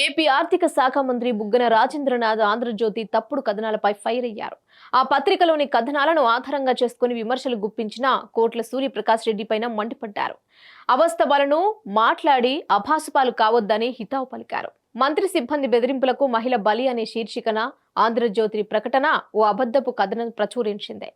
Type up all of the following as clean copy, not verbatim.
AP ఆర్థిక శాఖ మంత్రి బుగ్గన రాజేంద్రనాథ్ ఆంధ్రజ్యోతి తప్పుడు కథనాలపై ఫైర్ అయ్యారు. ఆ పత్రికలోని కథనాలను ఆధారంగా చేసుకుని విమర్శలు గుప్పించిన కోట్ల సూర్యప్రకాష్ రెడ్డి పైన మండిపడ్డారు. అవాస్తవాలను మాట్లాడి అభాసుపాలు కావద్దని హితావు పలికారు. మంత్రి సిబ్బంది బెదిరింపులకు మహిళ బలి అనే శీర్షికన ఆంధ్రజ్యోతి ప్రకటన ఓ అబద్ధపు కథనం ప్రచురించింది.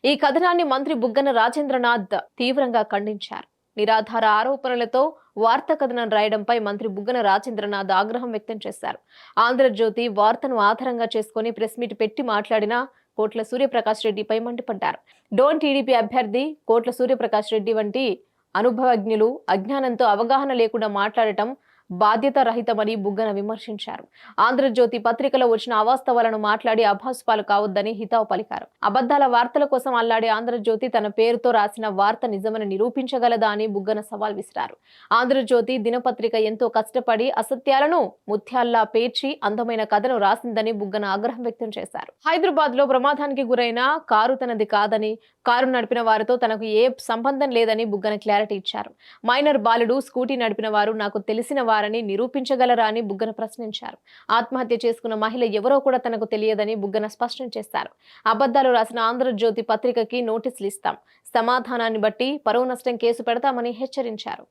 ఈ కథనాన్ని మంత్రి బుగ్గన రాజేంద్రనాథ్ తీవ్రంగా ఖండించారు. నిరాధార ఆరోపణలతో వార్తా కథనం రాయడంపై మంత్రి బుగ్గన రాజేంద్రనాథ్ ఆగ్రహం వ్యక్తం చేశారు. ఆంధ్రజ్యోతి వార్తను ఆధారంగా చేసుకుని ప్రెస్ మీట్ పెట్టి మాట్లాడిన కోట్ల సూర్యప్రకాష్ రెడ్డిపై మండిపడ్డారు. డోన్ టీడీపీ అభ్యర్థి కోట్ల సూర్యప్రకాష్ రెడ్డి వంటి అనుభవజ్ఞులు అజ్ఞానంతో అవగాహన లేకుండా మాట్లాడటం బాధ్యత రహితమని బుగ్గన విమర్శించారు. ఆంధ్రజ్యోతి పత్రికలో వచ్చిన అవాస్తవాలను మాట్లాడి అభాసుపాలు కావద్దని హితావు పలికారు. అబద్ధాల వార్తల కోసం అల్లాడి ఆంధ్రజ్యోతి తన పేరుతో రాసిన వార్త నిజమని నిరూపించగలదా అని బుగ్గన సవాల్ విసిరారు. ఆంధ్రజ్యోతి దినపత్రిక ఎంతో కష్టపడి అసత్యాలను ముత్యాల్లా పేర్చి అందమైన కథను రాసిందని బుగ్గన ఆగ్రహం వ్యక్తం చేశారు. హైదరాబాద్ లో ప్రమాదానికి గురైన కారు తనది కాదని, కారు నడిపిన వారితో తనకు ఏ సంబంధం లేదని బుగ్గన క్లారిటీ ఇచ్చారు. మైనర్ బాలుడు స్కూటీ నడిపిన వారు నాకు తెలిసిన వారని నిరూపించగలరా అని బుగ్గన ప్రశ్నించారు. ఆత్మహత్య చేసుకున్న మహిళ ఎవరో కూడా తనకు తెలియదని బుగ్గన స్పష్టం చేశారు. అబద్ధాలు రాసిన ఆంధ్రజ్యోతి పత్రికకి నోటీసులు ఇస్తాం, సమాధానాన్ని బట్టి పరువు నష్టం కేసు పెడతామని హెచ్చరించారు.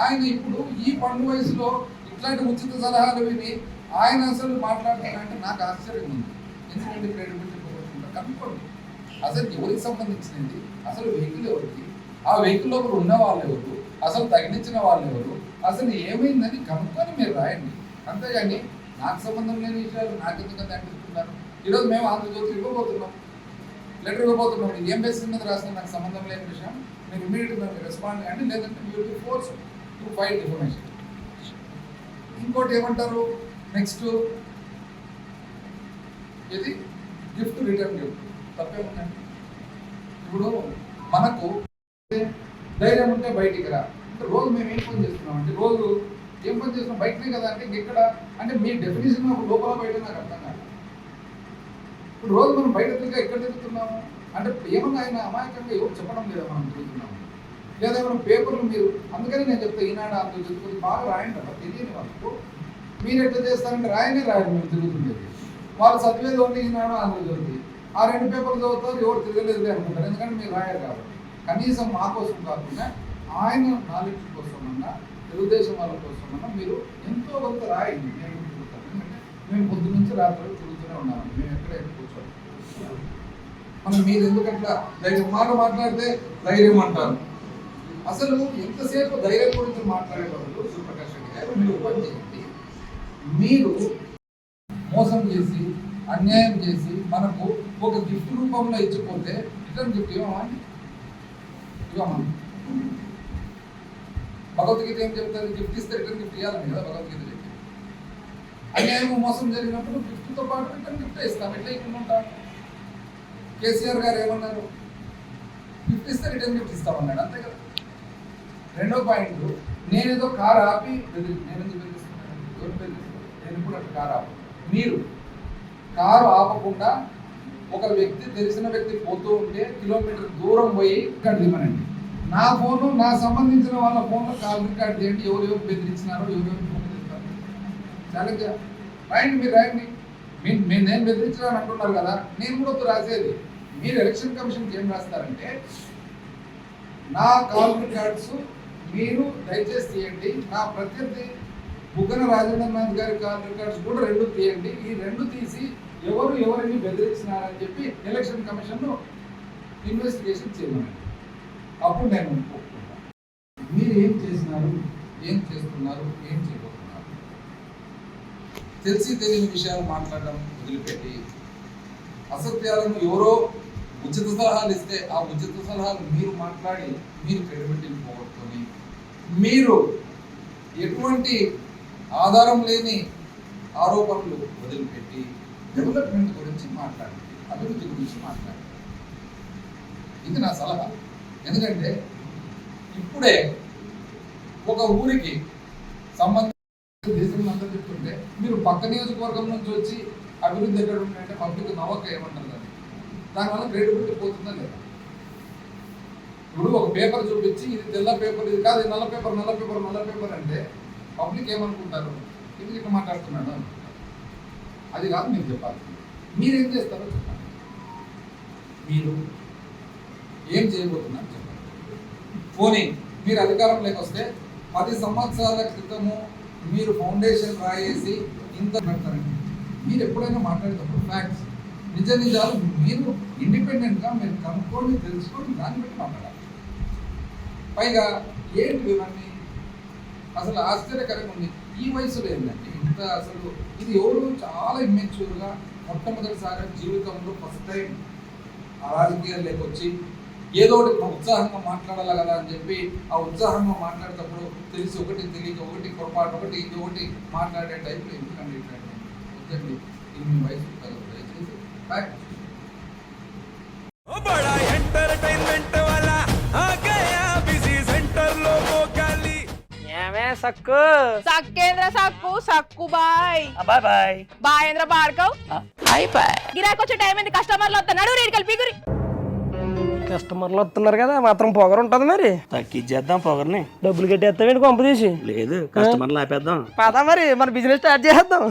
ఆయన ఇప్పుడు ఈ పండు వయసులో ఇట్లాంటి ఉచిత సలహాలు విని ఆయన అసలు మాట్లాడతారంటే నాకు ఆశ్చర్యం ఉంది. ఎందుకంటే క్రెడిబిలిటీ కనుక్కోండి, అసలు ఎవరికి సంబంధించినది, అసలు వెహికల్ ఎవరికి, ఆ వెహికల్ లోపల ఉన్న వాళ్ళు ఎవరు, అసలు తగిలించిన వాళ్ళు ఎవరు, అసలు ఏమైందని కనుక్కొని మీరు రాయండి. అంతేగాని నాకు సంబంధం లేని విషయాలు నాకు ఎందుకంటే అనిపిస్తున్నారు. ఈరోజు మేము ఆంధ్రజ్యోతి ఇవ్వబోతున్నాం, లెటర్ ఇవ్వబోతున్నాం. ఏం బేసిస్ మీద రాసిన నాకు సంబంధం లేని విషయం మీరు ఇమీడియట్గా రెస్పాండ్ కానీ, లేదంటే you will be force to file information. ఇంకోటి ఏమంటారు నెక్స్ట్, ఇది గిఫ్ట్ రిటర్న్ గిఫ్ట్ తప్పేముందండి. ఇప్పుడు మనకు ధైర్యం ఉంటే బయటికి రా అంటే రోజు మేము ఏం పని చేస్తున్నాం అంటే రోజు ఏం పని చేస్తున్నాం బయటనే కదా అంటే ఎక్కడ అంటే మీ డెఫినేషన్ లోపల బయట నాకు అర్థం కాదు. ఇప్పుడు రోజు మనం బయట తిరిగా ఎక్కడ తిరుగుతున్నాము అంటే ఏమన్నా ఆయన అమాయకంగా ఎవరు చెప్పడం లేదా మనం తిరుగుతున్నాము, లేదా మనం పేపర్లు మీరు అందుకని నేను చెప్తా ఈనాడు అందులో చదువుతుంది బాగా రాయండి అలా తెలియని వాళ్ళకు. మీరు ఎట్లా చేస్తారంటే రాయనే రాయరు, మేము తిరుగుతుండేది వాళ్ళు చదివేది ఓన్లీ ఈనాడు అందులో చదువుతుంది. ఆ రెండు పేపర్లు చదువుతారు, ఎవరు తిరగలేదు అనుకుంటారు, ఎందుకంటే మీరు రాయరు కాబట్టి. కనీసం మా కోసం కాకుండా ఆయన నాలెడ్జ్ కోసమన్నా తెలుగుదేశం వాళ్ళ కోసమన్నా మీరు ఎంతో కొంత రాయండి. నేను తిరుగుతాను, ఎందుకంటే మేము పొద్దు నుంచి రాత్రి తిరుగుతూనే ఉన్నామండి, మేము ఎక్కడైనా కూర్చోండి. మనం మీరు ఎందుకట్లా ధైర్యం మాట మాట్లాడితే ధైర్యం అంటారు. అసలు ఎంతసేపు ధైర్యం గురించి మాట్లాడేవాళ్ళు సూర్యప్రకాష్ రెడ్డి గారు, మీరు పని చేయండి. మీరు మోసం చేసి అన్యాయం చేసి మనకు ఒక గిఫ్ట్ రూపంలో ఇచ్చిపోతే రిటర్న్ గిఫ్ట్ ఇవ్వమని ఇవ్వమని భగవద్గీత ఏం చెప్తారు, గిఫ్ట్ ఇస్తే రిటర్న్ గిఫ్ట్ ఇవ్వాలని కదా భగవద్గీత చెప్పి. అన్యాయం మోసం జరిగినప్పుడు గిఫ్ట్తో పాటు రిటర్న్ గిఫ్ట్ ఇస్తాం, ఎట్లా ఇక్కడ ఉంటాం. కేసీఆర్ గారు ఏమన్నారు, గిఫ్ట్ ఇస్తే రిటర్న్ గిఫ్ట్ ఇస్తామన్నాడు, అంతే కదా. రెండో పాయింట్, నేనేదో కారు ఆపి నేను ఎందుకు బెదిరిస్తున్నాను, నేను ఇప్పుడు అట్లా కారు ఆపి మీరు కారు ఆపకుండా ఒక వ్యక్తి తెలిసిన వ్యక్తి పోతూ ఉంటే కిలోమీటర్ దూరం పోయి రికార్డు ఇవ్వనండి. నా ఫోను నా సంబంధించిన వాళ్ళ ఫోన్లో కాల్ రికార్డ్ చేయండి, ఎవరెవరు బెదిరించినారో ఎవరెవరు ఫోన్ చేస్తారు ఛాలెంజ్ రాయండి. మీరు రాయండి, నేను బెదిరించాలని అంటున్నారు కదా, నేను కూడా రాసేది. మీరు ఎలక్షన్ కమిషన్కి ఏం రాస్తారంటే నా కాల్ రికార్డ్స్ మీరు దయచేసి తీయండి, నా ప్రత్యర్థి బుగ్గన రాజేంద్రనాథ్ గారి కాల్ రికార్డ్స్ కూడా రెండు తీయండి, ఈ రెండు తీసి ఎవరిని బెదిరించినారని చెప్పి ఎలక్షన్ కమిషన్ ఇన్వెస్టిగేషన్ చేయమని. అప్పుడు నేను ఒప్పుకుంటాను. మీరు ఏం చేసినారు, ఏం చేస్తున్నారు, ఏం చేయబోతున్నారు, తెలిసి తెలియని విషయాలు మాట్లాడడం వదిలిపెట్టి అసత్యాలను ఎవరో ఉచిత సలహాలు ఇస్తే ఆ ఉచిత సలహాలు మీరు మాట్లాడి మీరు క్రెడిబిలిటీని పోగొట్టుకొని మీరు ఎటువంటి ఆధారం లేని ఆరోపణలు వదిలిపెట్టి డెవలప్మెంట్ గురించి మాట్లాడండి, అభివృద్ధి గురించి మాట్లాడండి. ఇది నా సలహా. ఎందుకంటే ఇప్పుడే ఒక ఊరికి సంబంధించిన దేశం అంతా చెప్తుంటే మీరు పక్క నియోజకవర్గం నుంచి వచ్చి అభివృద్ధి ఎక్కడ ఉంటాయంటే పబ్లిక్ నమ్మకం ఏమంటారు దాన్ని, దానివల్ల క్రెడిబిలిటీ పోతుందా లేదా. ఇప్పుడు ఒక పేపర్ చూపించి ఇది తెల్ల పేపర్, ఇది కాదు నల్ల పేపర్ అంటే పబ్లిక్ ఏమనుకుంటారు, ఎందుకు ఇట్లా మాట్లాడుతున్నాడు అనుకుంటారు. అది కాదు మీరు చెప్పాలి. మీరేం చేస్తారో చెప్పండి. మీరు ఏం చేయబోతున్నారు చెప్పండి. పోనీ మీరు అధికారంలోకి వస్తే 10 సంవత్సరాల క్రితము మీరు ఫౌండేషన్ రాయేసి ఇంత పెడతారండి. మీరు ఎప్పుడైనా మాట్లాడేటప్పుడు ఫ్యాక్ట్స్ నిజాలు మీరు ఇండిపెండెంట్గా మీరు కనుక్కొని తెలుసుకొని దాన్ని బట్టి మాట్లాడాలి. పైగా ఏంటి ఇవన్నీ అసలు ఆశ్చర్యకరంగా ఉంది. ఈ వయసులో ఏంటంటే ఇంత అసలు ఇది ఎవరు చాలా ఇమ్మెచ్యూర్గా మొట్టమొదటిసారి జీవితంలో ఫస్ట్ టైం రాజకీయాల్లోకి వచ్చి ఏదో ఒకటి ఉత్సాహంగా మాట్లాడాలి కదా అని చెప్పి ఆ ఉత్సాహంగా మాట్లాడేటప్పుడు తెలిసి ఒకటి తెలియక ఒకటి పొరపాటు ఒకటి ఇది ఒకటి మాట్లాడే టైంలో ఎందుకండి ఇట్లాంటి వద్దండి. ఇది మీ వయసు కదా దయచేసి ఫ్యాక్ట్. సక్కు సక్కేంద్ర సక్కు సక్కు బాయ్ బాయ్ బాయ్ బాయేంద్ర బార్కవ్ బాయ్ బాయ్. గిరాకి వచ్చే టైం ఏంది? కస్టమర్లు వస్తున్నాడు రేటు కలిపి గురి కస్టమర్లు వస్తున్నారు కదా మాత్రం పొగరు ఉంటది మరి తగ్గించేద్దాం పొగర్ని. డబ్బులు కట్టేస్తావేంటి కొంప తీసి లేదు కస్టమర్లు ఆపేద్దాం. పదా మరి మన బిజినెస్ స్టార్ట్ చేద్దాం.